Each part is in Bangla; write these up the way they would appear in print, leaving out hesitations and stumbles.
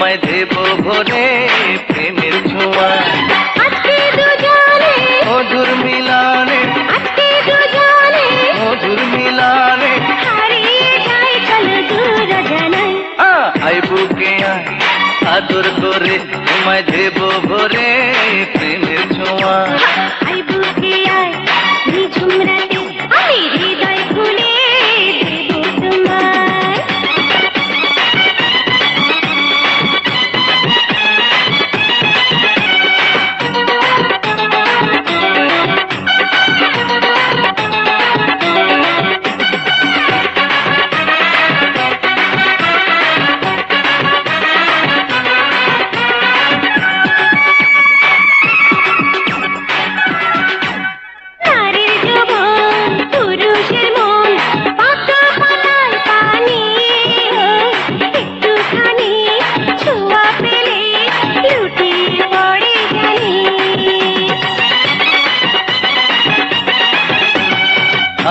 তোমায় দেব ভরে প্রেমের ছোঁয়া। আজকে দুজনে মধুর মিলনে, আজকে দুজনে মধুর মিলনে হারিয়ে যাই চলো দূর জানাই। আই বুকে আয় আদর করে তোমায় দেব ভরে প্রেমের ছোঁয়া। আই বুকে আয় নিঝুম রাতে আমি হৃদয় খুলে দেব তোমায়।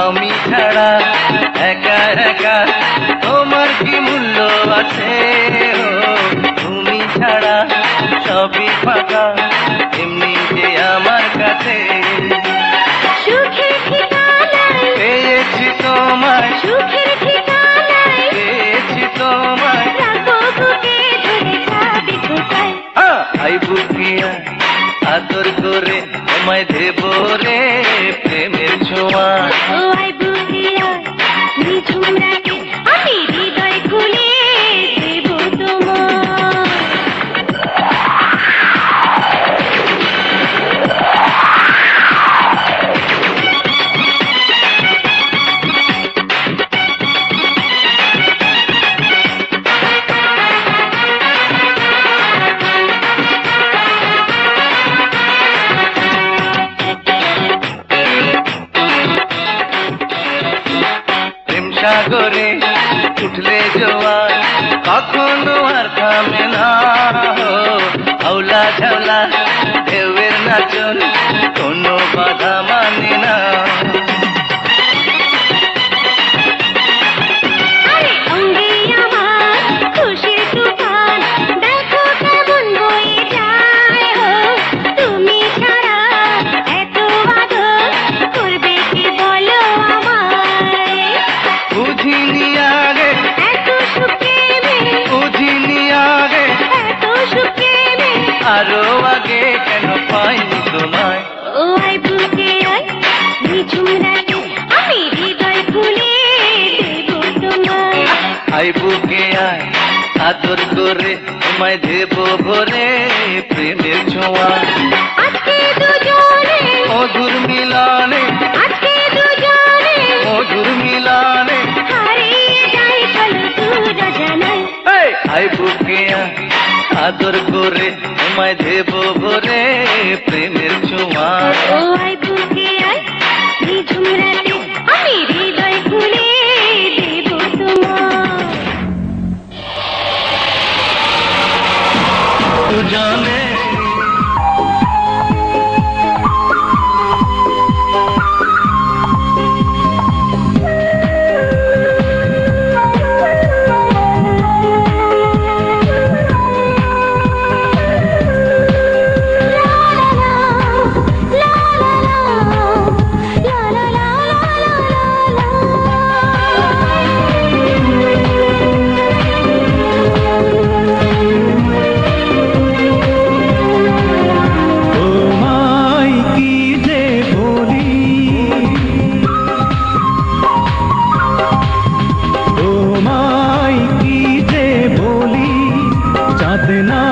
আমি ছাড়া একা একা তোমার কি মূল্য আছে? তুমি ছাড়া সবই ফাঁকা এমনি যে আমার কাছে। সুখের ঠিকানায় পেয়েছি তোমায়, সুখের ঠিকানায় পেয়েছি তোমায়। রাখো বুকে ধরে যাবে কোথায়। আই বুকে আয় আদর করে তোমায় দেব রে প্রেমের ছোঁয়া। ও আই বুকে আয় নিঝুম রাতে আমি হৃদয় খুলে দেব তোমায়। সাগরে উঠলে জোয়ার কখনো আর থামে না। হাওলা ঝাওলা ঢেউয়ের নাচন কোনো বাধা মানে না। আরে অঙ্গে আমার খুশির তুফান দেখো কেমন বয়ে যায়। তুমি ছাড়া এত আদর করবে কি বলো আমায়। বুঝিনি আগে, এত সুখে বুঝিনি আগে, এত সুখে আরো আগে কেন পাইনি তোমায়। ও আই বুকে আয় নিঝুম রাতে আমি হৃদয় খুলে দেব তোমায়। আই বুকে আয় আদর করে তোমায় দেব ভরে প্রেমের ছোঁয়া। আজকে দুজনে মধুর মিলনে, আজকে দুজনে মধুর মিলনে হারিয়ে যাই চলো দূর জানাই। আই বুকে আয় আদর করে তোমায় দেব ভরে প্রেমের ছোঁয়া। ও আই বুকে আয় নিঝুম রাতে আমি হৃদয় খুলে দেব তোমায়। দুজনে তোমায় কি যে বলি চাঁদ না